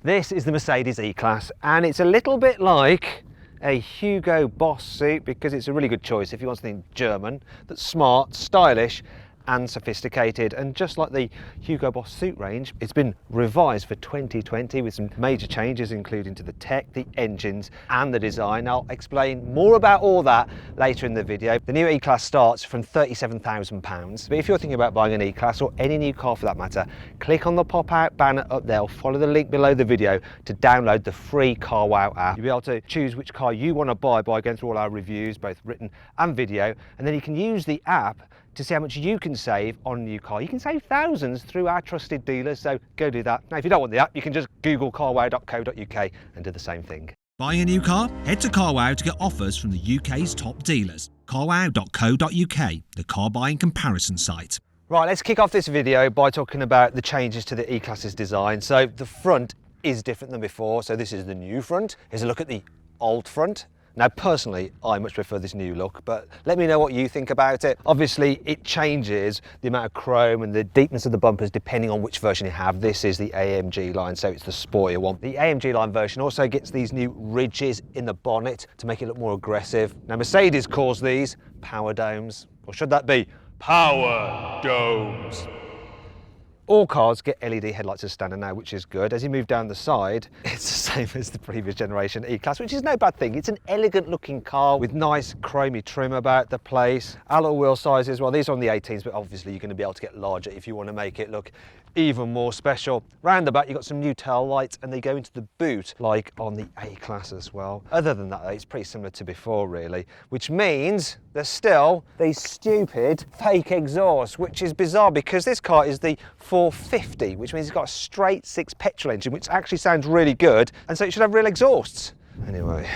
This is the Mercedes E-Class, and it's a little bit like a Hugo Boss suit because it's a really good choice if you want something German that's smart, stylish and sophisticated. And just like the Hugo Boss suit range, it's been revised for 2020 with some major changes, including to the tech, the engines and the design. I'll explain more about all that later in the video. The new E-Class starts from £37,000, but if you're thinking about buying an E-Class or any new car for that matter, click on the pop-out banner up there or follow the link below the video to download the free CarWow app. You'll be able to choose which car you want to buy by going through all our reviews, both written and video, and then you can use the app to see how much you can save on a new car. You can save thousands through our trusted dealers, so go do that. Now, if you don't want the app, you can just Google carwow.co.uk and do the same thing. Buying a new car? Head to Carwow to get offers from the UK's top dealers. carwow.co.uk, the car buying comparison site. Right, let's kick off this video by talking about the changes to the E-Class's design. So the front is different than before. So this is the new front. Here's a look at the old front. Now, personally, I much prefer this new look, but let me know what you think about it. Obviously, it changes the amount of chrome and the deepness of the bumpers depending on which version you have. This is the AMG line, so it's the sportier one. The AMG line version also gets these new ridges in the bonnet to make it look more aggressive. Now, Mercedes calls these power domes, or should that be power domes? All cars get LED headlights as standard now, which is good. As you move down the side, it's the same as the previous generation E-Class, which is no bad thing. It's an elegant looking car with nice chromy trim about the place. Alloy wheel sizes, well, these are on the 18s, but obviously you're going to be able to get larger if you want to make it look even more special. Round the back, you've got some new tail lights and they go into the boot like on the A-Class as well. Other than that, it's pretty similar to before really, which means there's still these stupid fake exhausts, which is bizarre because this car is the 450, which means it's got a straight six petrol engine, which actually sounds really good. And so it should have real exhausts. Anyway,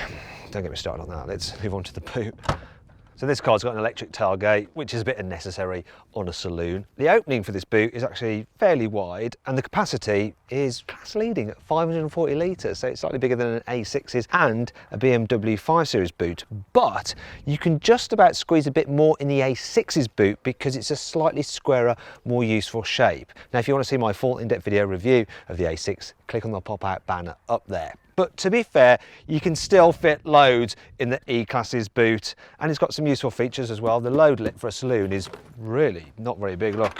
don't get me started on that. Let's move on to the boot. So this car's got an electric tailgate, which is a bit unnecessary on a saloon. The opening for this boot is actually fairly wide and the capacity is class leading at 540 litres, so it's slightly bigger than an A6's and a BMW 5 Series boot. But you can just about squeeze a bit more in the A6's boot because it's a slightly squarer, more useful shape. Now, if you want to see my full in-depth video review of the A6, click on the pop-out banner up there. But to be fair, you can still fit loads in the E-Class's boot, and it's got some useful features as well. The load lip for a saloon is really not very big, look.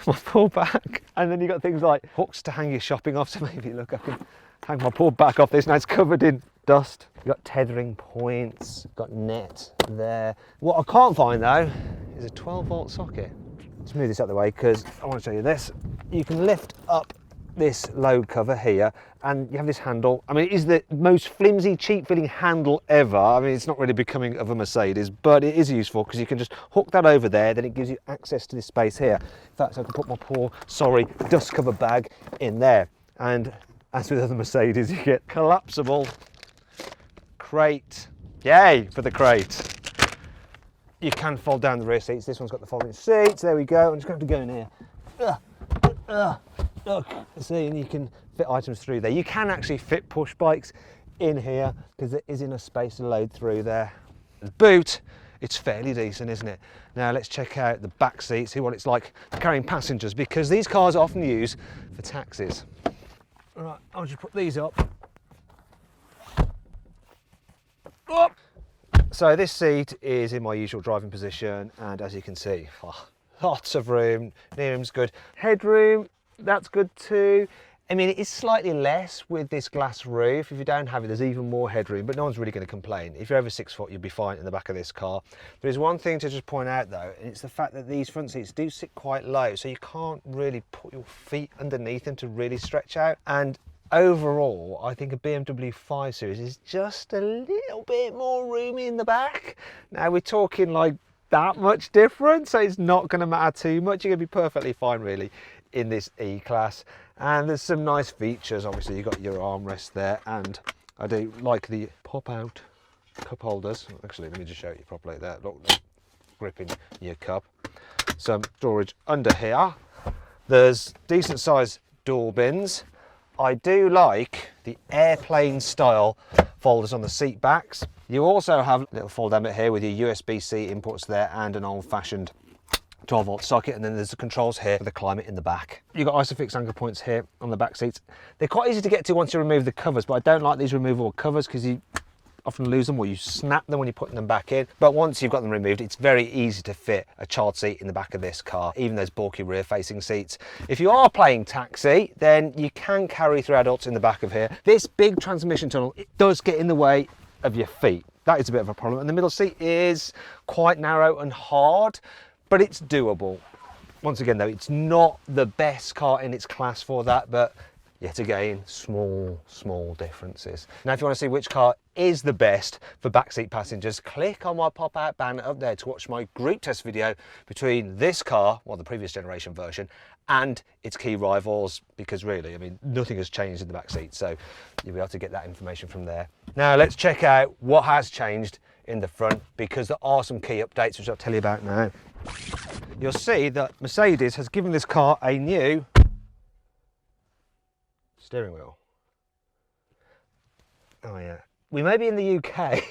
My poor back. And then you've got things like hooks to hang your shopping off, so maybe look, I can hang my poor back off this. Now it's covered in dust. You've got tethering points, got net there. What I can't find though is a 12-volt socket. Let's move this out of the way because I want to show you this. You can lift up this load cover here and you have this handle. I mean, it is the most flimsy, cheap feeling handle ever. I mean, it's not really becoming of a Mercedes, but it is useful because you can just hook that over there, then it gives you access to this space here. In fact, I can put my poor, sorry, dust cover bag in there. And as with other Mercedes, you get collapsible crate. Yay for the crate. You can fold down the rear seats. This one's got the folding seats. There we go. I'm just going to have to go in here. Look, see, and you can fit items through there. You can actually fit push bikes in here because there is enough space to load through there. The boot, it's fairly decent, isn't it? Now let's check out the back seat, see what it's like carrying passengers, because these cars are often used for taxis. All right, I'll just put these up. So this seat is in my usual driving position, and as you can see, lots of room. Knee room's good. Headroom, that's good too. I mean, it is slightly less with this glass roof. If you don't have it, there's even more headroom, but no one's really going to complain. If you're over 6 foot, you'll be fine in the back of this car. There is one thing to just point out though, and it's the fact that these front seats do sit quite low, so you can't really put your feet underneath them to really stretch out. And overall, I think a BMW 5 Series is just a little bit more roomy in the back. Now we're talking like that much difference, so it's not going to matter too much. You're going to be perfectly fine really in this E-Class. And there's some nice features. Obviously you've got your armrest there, and I do like the pop out cup holders. Actually, let me just show you properly there. Look, gripping your cup. Some storage under here. There's decent sized door bins. I do like the airplane style folders on the seat backs. You also have a little fold down bit here with your USB-C inputs there and an old-fashioned 12-volt socket, and then there's the controls here for the climate in the back. You've got ISOFIX anchor points here on the back seats. They're quite easy to get to once you remove the covers, but I don't like these removable covers because you often lose them or you snap them when you're putting them back in. But once you've got them removed, it's very easy to fit a child seat in the back of this car, even those bulky rear-facing seats. If you are playing taxi, then you can carry 3 adults in the back of here. This big transmission tunnel, it does get in the way of your feet. That is a bit of a problem. And the middle seat is quite narrow and hard, but it's doable. Once again though, it's not the best car in its class for that, but yet again, small differences. Now, if you want to see which car is the best for backseat passengers, click on my pop-out banner up there to watch my group test video between this car, well, the previous generation version, and its key rivals, because really, I mean, nothing has changed in the backseat, so you'll be able to get that information from there. Now, let's check out what has changed in the front, because there are some key updates, which I'll tell you about now. You'll see that Mercedes has given this car a new steering wheel. Oh yeah. We may be in the UK,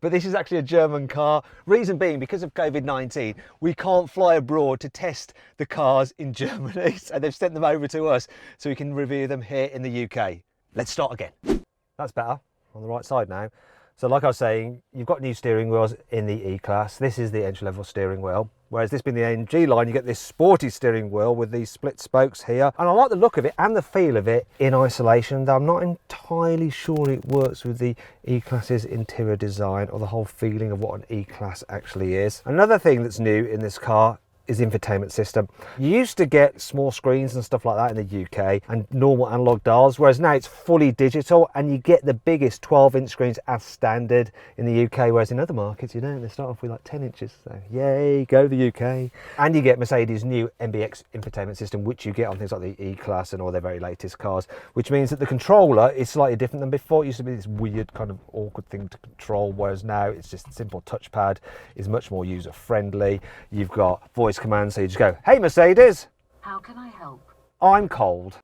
but this is actually a German car. Reason being, because of COVID-19, we can't fly abroad to test the cars in Germany. So they've sent them over to us so we can review them here in the UK. Let's start again. That's better, on the right side now. So like I was saying, you've got new steering wheels in the E-Class. This is the entry-level steering wheel. Whereas this being the AMG line, you get this sporty steering wheel with these split spokes here. And I like the look of it and the feel of it in isolation, though I'm not entirely sure it works with the E-Class's interior design or the whole feeling of what an E-Class actually is. Another thing that's new in this car is the infotainment system. You used to get small screens and stuff like that in the UK and normal analog dials, whereas now it's fully digital and you get the biggest 12-inch screens as standard in the UK, whereas in other markets you don't. They start off with like 10 inches, so yay, go the UK. And you get Mercedes' new MBX infotainment system, which you get on things like the E-Class and all their very latest cars, which means that the controller is slightly different than before. It used to be this weird kind of awkward thing to control, whereas now it's just a simple touchpad, is much more user-friendly. You've got voice command, so you just go, hey Mercedes, how can I help? I'm cold.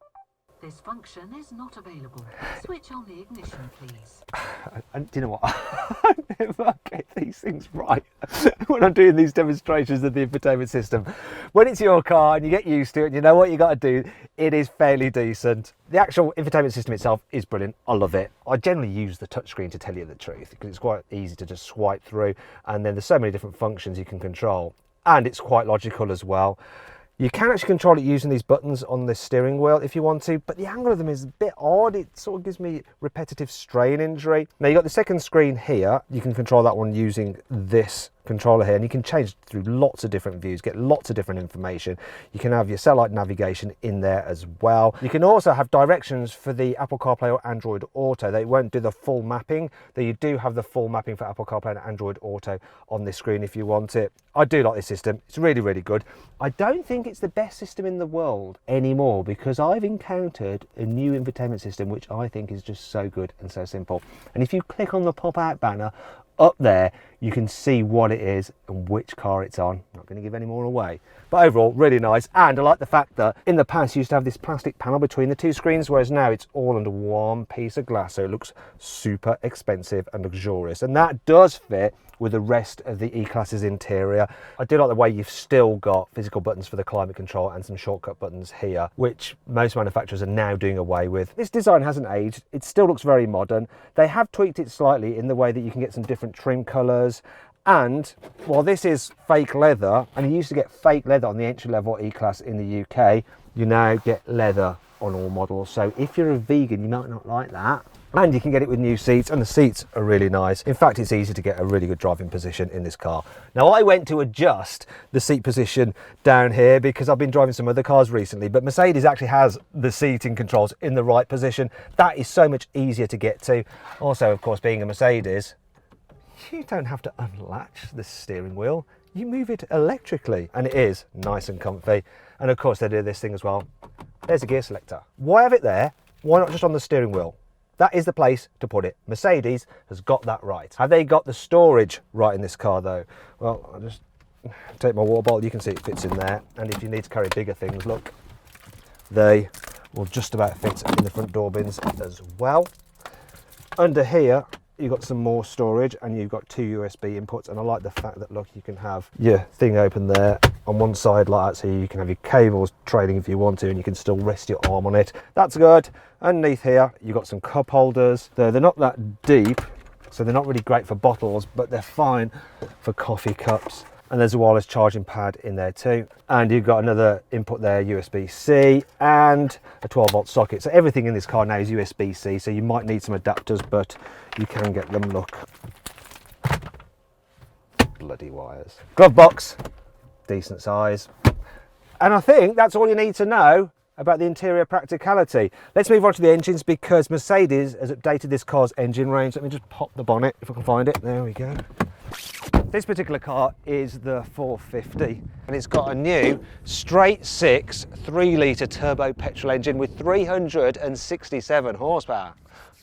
This function is not available. Switch on the ignition, please. And do you know what? I never get these things right when I'm doing these demonstrations of the infotainment system. When it's your car and you get used to it and you know what you got to do, it is fairly decent. The actual infotainment system itself is brilliant. I love it. I generally use the touchscreen, to tell you the truth, because it's quite easy to just swipe through, and then there's so many different functions you can control. And it's quite logical as well. You can actually control it using these buttons on the steering wheel if you want to, but the angle of them is a bit odd. It sort of gives me repetitive strain injury. Now, you've got the second screen here. You can control that one using this controller here, and you can change through lots of different views, get lots of different information. You can have your satellite navigation in there as well. You can also have directions for the Apple CarPlay or Android Auto. They won't do the full mapping, though you do have the full mapping for Apple CarPlay and Android Auto on this screen if you want it. I do like this system. It's really, really good. I don't think it's the best system in the world anymore, because I've encountered a new infotainment system which I think is just so good and so simple. And if you click on the pop-out banner up there, you can see what it is and which car it's on. Not going to give any more away, but overall really nice. And I like the fact that in the past you used to have this plastic panel between the two screens, whereas now it's all under one piece of glass, so it looks super expensive and luxurious, and that does fit with the rest of the E-Class's interior. I do like the way you've still got physical buttons for the climate control and some shortcut buttons here, which most manufacturers are now doing away with. This design hasn't aged. It still looks very modern. They have tweaked it slightly in the way that you can get some different trim colours. And while this is fake leather, and you used to get fake leather on the entry-level E-Class in the UK, you now get leather on all models. So if you're a vegan, you might not like that. And you can get it with new seats, and the seats are really nice. In fact, it's easy to get a really good driving position in this car. Now, I went to adjust the seat position down here because I've been driving some other cars recently, but Mercedes actually has the seating controls in the right position. That is so much easier to get to. Also, of course, being a Mercedes, you don't have to unlatch the steering wheel. You move it electrically, and it is nice and comfy. And of course, they do this thing as well. There's a gear selector. Why have it there? Why not just on the steering wheel? That is the place to put it. Mercedes has got that right. Have they got the storage right in this car though? Well, I'll just take my water bottle. You can see it fits in there. And if you need to carry bigger things, look, they will just about fit in the front door bins as well. Under here, you've got some more storage, and you've got 2 USB inputs. And I like the fact that, look, you can have your thing open there on one side like that, so you can have your cables trailing if you want to, and you can still rest your arm on it. That's good. Underneath here, you've got some cup holders. They're not that deep, so they're not really great for bottles, but they're fine for coffee cups. And there's a wireless charging pad in there too. And you've got another input there, USB-C, and a 12-volt socket. So everything in this car now is USB-C, so you might need some adapters, but you can get them. Look. Bloody wires. Glove box, decent size. And I think that's all you need to know about the interior practicality. Let's move on to the engines, because Mercedes has updated this car's engine range. Let me just pop the bonnet if I can find it. There we go. This particular car is the 450, and it's got a new straight 6 3-litre turbo petrol engine with 367 horsepower.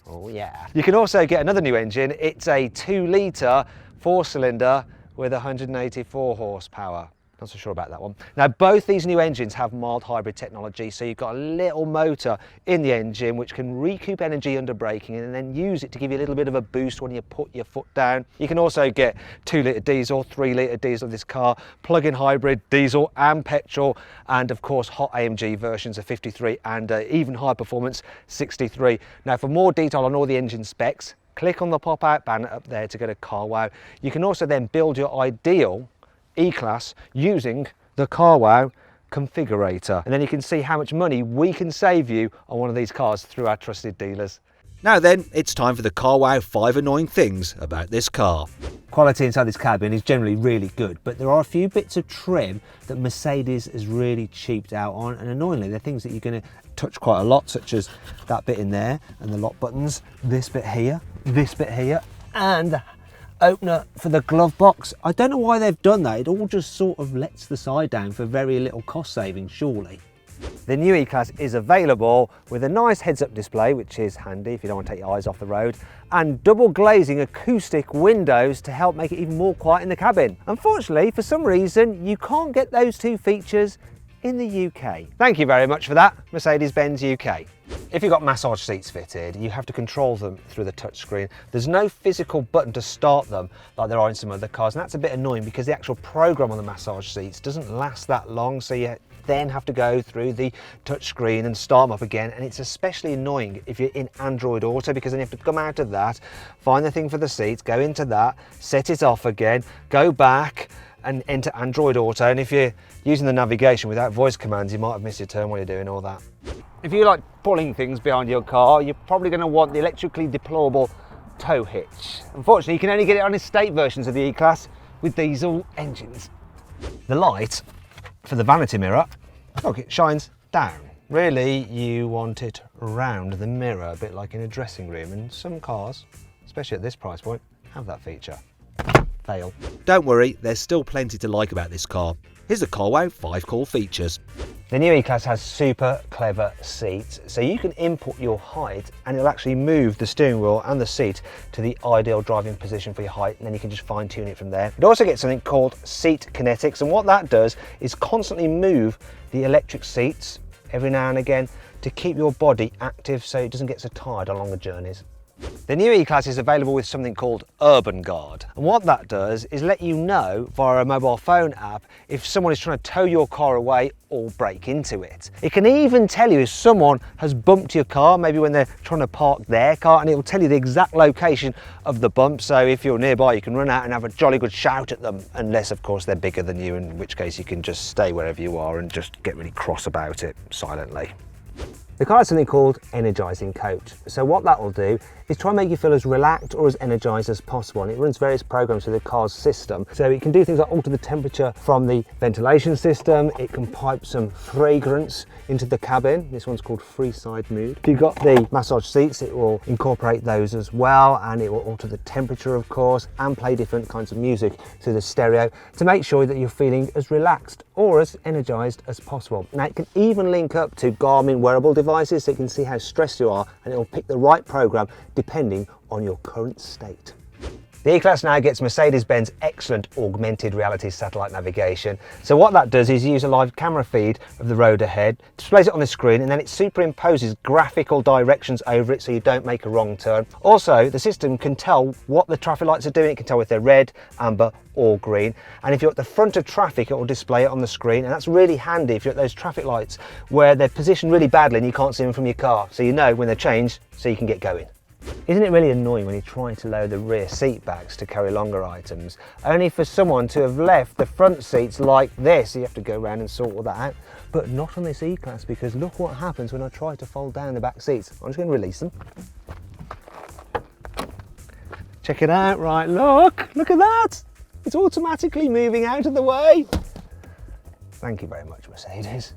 Oh yeah. You can also get another new engine. It's a 2-litre 4-cylinder with 184 horsepower. Not so sure about that one. Now, both these new engines have mild hybrid technology, so you've got a little motor in the engine which can recoup energy under braking and then use it to give you a little bit of a boost when you put your foot down. You can also get 2-litre diesel, 3-litre diesel of this car, plug-in hybrid, diesel and petrol, and of course hot AMG versions of 53 and even high performance 63. Now, for more detail on all the engine specs, click on the pop-out banner up there to go to carwow. You can also then build your ideal E-Class using the carwow configurator, and then you can see how much money we can save you on one of these cars through our trusted dealers. Now then, it's time for the carwow 5 annoying things about this car. Quality inside this cabin is generally really good, but there are a few bits of trim that Mercedes has really cheaped out on, and annoyingly they're things that you're going to touch quite a lot, such as that bit in there and the lock buttons, this bit here, and the opener for the glove box. I don't know why they've done that. It all just sort of lets the side down for very little cost saving, surely. The new E-Class is available with a nice heads-up display, which is handy if you don't want to take your eyes off the road, and double glazing acoustic windows to help make it even more quiet in the cabin. Unfortunately, for some reason, you can't get those two features in the UK. Thank you very much for that, Mercedes-Benz UK. If you've got massage seats fitted, you have to control them through the touchscreen. There's no physical button to start them like there are in some other cars, and that's a bit annoying because the actual program on the massage seats doesn't last that long, so you then have to go through the touchscreen and start them up again, and it's especially annoying if you're in Android Auto, because then you have to come out of that, find the thing for the seats, go into that, set it off again, go back and enter Android Auto, and if you're using the navigation without voice commands, you might have missed your turn while you're doing all that. If you like pulling things behind your car, you're probably going to want the electrically deployable tow hitch. Unfortunately, you can only get it on estate versions of the E-Class with diesel engines. The light for the vanity mirror, look, it shines down. Really, you want it round the mirror, a bit like in a dressing room, and some cars, especially at this price point, have that feature. Fail. Don't worry, there's still plenty to like about this car. Here's the carwow 5 cool features. The new E-Class has super clever seats, so you can input your height and it'll actually move the steering wheel and the seat to the ideal driving position for your height, and then you can just fine tune it from there. It also gets something called seat kinetics, and what that does is constantly move the electric seats every now and again to keep your body active so it doesn't get so tired on longer journeys. The new E-Class is available with something called Urban Guard, and what that does is let you know via a mobile phone app if someone is trying to tow your car away or break into it. It can even tell you if someone has bumped your car, maybe when they're trying to park their car, and it will tell you the exact location of the bump, so if you're nearby you can run out and have a jolly good shout at them, unless of course they're bigger than you, in which case you can just stay wherever you are and just get really cross about it silently. The car has something called Energising Coach. So what that will do is try and make you feel as relaxed or as energised as possible, and it runs various programs through the car's system. So it can do things like alter the temperature from the ventilation system, it can pipe some fragrance into the cabin. This one's called Freeside Mood. If you've got the massage seats, it will incorporate those as well, and it will alter the temperature of course, and play different kinds of music through the stereo to make sure that you're feeling as relaxed or as energised as possible. Now it can even link up to Garmin wearable devices, so you can see how stressed you are, and it will pick the right program depending on your current state. The E-Class now gets Mercedes-Benz excellent augmented reality satellite navigation. So what that does is use a live camera feed of the road ahead, displays it on the screen, and then it superimposes graphical directions over it so you don't make a wrong turn. Also, the system can tell what the traffic lights are doing. It can tell if they're red, amber, or green. And if you're at the front of traffic, it will display it on the screen. And that's really handy if you're at those traffic lights where they're positioned really badly and you can't see them from your car. So you know when they're changed so you can get going. Isn't it really annoying when you're trying to lower the rear seat backs to carry longer items, only for someone to have left the front seats like this? You have to go around and sort all that out, but not on this E-Class, because look what happens when I try to fold down the back seats. I'm just going to release them. Check it out, right, look at that. It's automatically moving out of the way. Thank you very much, Mercedes.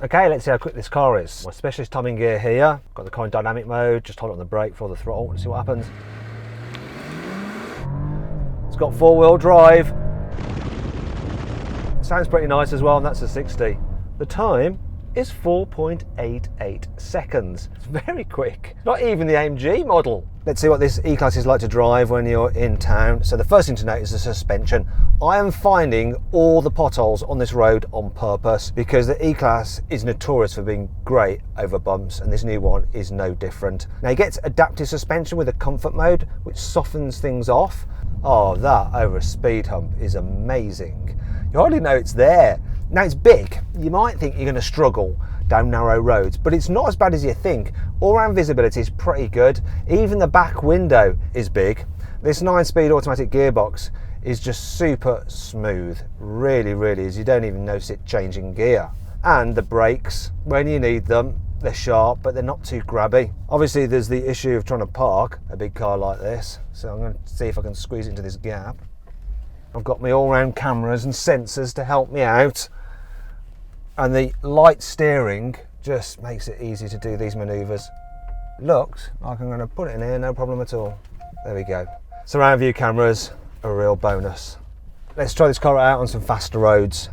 Okay, let's see how quick this car is. My specialist timing gear here. Got the car in dynamic mode. Just hold it on the brake for the throttle and see what happens. It's got 4-wheel drive. Sounds pretty nice as well, and that's a 60. The time is 4.88 seconds. It's very quick. Not even the AMG model. Let's see what this E-Class is like to drive when you're in town. So the first thing to note is the suspension. I am finding all the potholes on this road on purpose because the E-Class is notorious for being great over bumps, and this new one is no different. Now it gets adaptive suspension with a comfort mode, which softens things off. Oh, that over a speed hump is amazing. You hardly know it's there. Now it's big. You might think you're going to struggle down narrow roads, but it's not as bad as you think. All-round visibility is pretty good. Even the back window is big. This 9-speed automatic gearbox is just super smooth. Really, really is. You don't even notice it changing gear. And the brakes, when you need them, they're sharp, but they're not too grabby. Obviously, there's the issue of trying to park a big car like this. So I'm going to see if I can squeeze into this gap. I've got my all-round cameras and sensors to help me out. And the light steering just makes it easy to do these manoeuvres. Looks like I'm going to put it in here, no problem at all. There we go. Surround view cameras, a real bonus. Let's try this car out on some faster roads.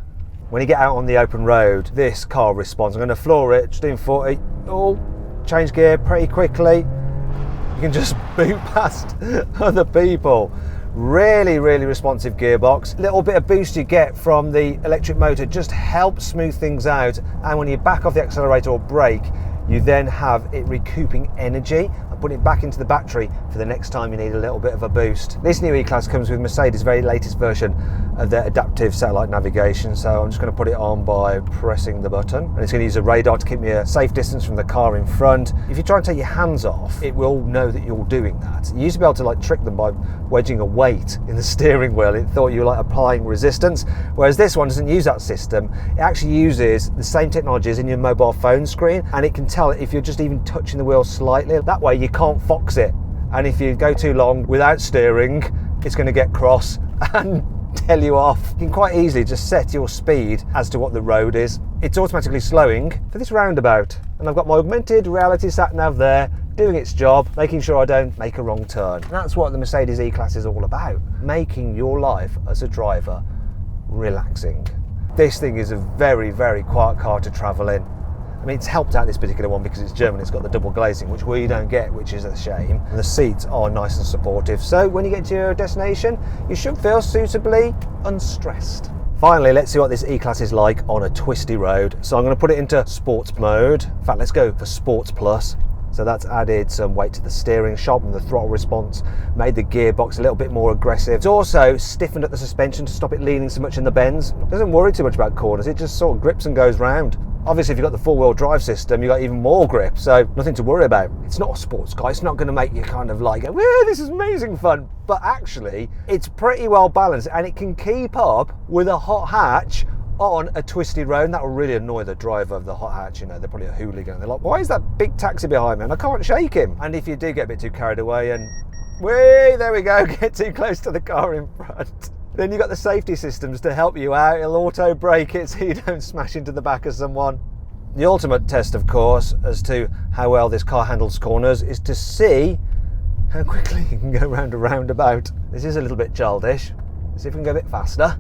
When you get out on the open road, this car responds. I'm going to floor it, just doing 40. Oh, change gear pretty quickly. You can just boot past other people. Really, really responsive gearbox. Little bit of boost you get from the electric motor just helps smooth things out, and when you back off the accelerator or brake, you then have it recouping energy and putting it back into the battery for the next time you need a little bit of a boost. This new E-Class comes with Mercedes' very latest version of their adaptive satellite navigation, so I'm just going to put it on by pressing the button, and it's going to use a radar to keep me a safe distance from the car in front. If you try and take your hands off, it will know that you're doing that. You used to be able to like trick them by wedging a weight in the steering wheel. It thought you were like applying resistance, whereas this one doesn't use that system. It actually uses the same technology as in your mobile phone screen, and it can tell if you're just even touching the wheel slightly. That way you can't fox it, and if you go too long without steering, it's going to get cross and tell you off. You can quite easily just set your speed as to what the road is. It's automatically slowing for this roundabout, and I've got my augmented reality sat nav there doing its job, making sure I don't make a wrong turn. And that's what the Mercedes E-Class is all about, making your life as a driver relaxing. This thing is a very, very quiet car to travel in. I mean, it's helped out this particular one because it's German, it's got the double glazing, which we don't get, which is a shame. And the seats are nice and supportive, so when you get to your destination, you should feel suitably unstressed. Finally, let's see what this E-Class is like on a twisty road. So I'm going to put it into sports mode. In fact, let's go for Sports Plus. So that's added some weight to the steering, sharpened the throttle response, made the gearbox a little bit more aggressive. It's also stiffened up the suspension to stop it leaning so much in the bends. It doesn't worry too much about corners, it just sort of grips and goes round. Obviously, if you've got the 4-wheel drive system, you've got even more grip, so nothing to worry about. It's not a sports car, it's not going to make you kind of like, whoa, this is amazing fun. But actually, it's pretty well balanced, and it can keep up with a hot hatch on a twisted road, and that will really annoy the driver of the hot hatch. You know, they're probably a hooligan. They're like, why is that big taxi behind me? And I can't shake him. And if you do get a bit too carried away and, whee, there we go, get too close to the car in front, then you've got the safety systems to help you out. It'll auto brake it so you don't smash into the back of someone. The ultimate test, of course, as to how well this car handles corners is to see how quickly you can go round a roundabout. This is a little bit childish. Let's see if we can go a bit faster.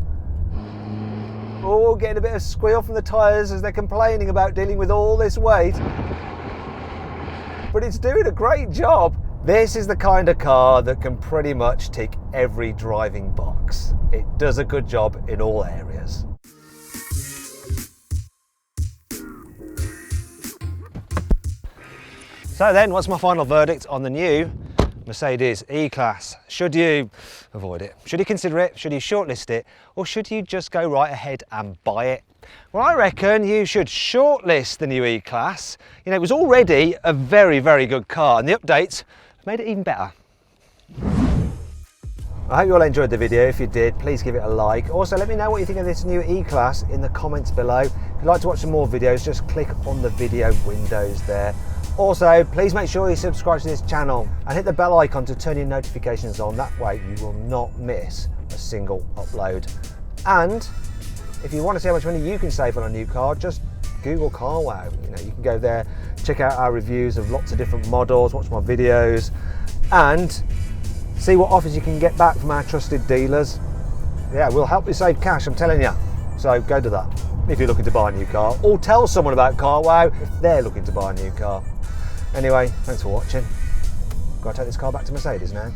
Oh, getting a bit of squeal from the tyres as they're complaining about dealing with all this weight. But it's doing a great job. This is the kind of car that can pretty much tick every driving box. It does a good job in all areas. So then, what's my final verdict on the new Mercedes E-Class? Should you avoid it? Should you consider it? Should you shortlist it? Or should you just go right ahead and buy it? Well, I reckon you should shortlist the new E-Class. You know, it was already a very, very good car, and the updates have made it even better. I hope you all enjoyed the video. If you did, please give it a like. Also, let me know what you think of this new E-Class in the comments below. If you'd like to watch some more videos, just click on the video windows there. Also, please make sure you subscribe to this channel and hit the bell icon to turn your notifications on. That way you will not miss a single upload. And if you want to see how much money you can save on a new car, just Google carwow. You know, you can go there, check out our reviews of lots of different models, watch my videos, and see what offers you can get back from our trusted dealers. Yeah, we'll help you save cash, I'm telling you. So go to that if you're looking to buy a new car, or tell someone about carwow if they're looking to buy a new car. Anyway, thanks for watching. Got to take this car back to Mercedes now.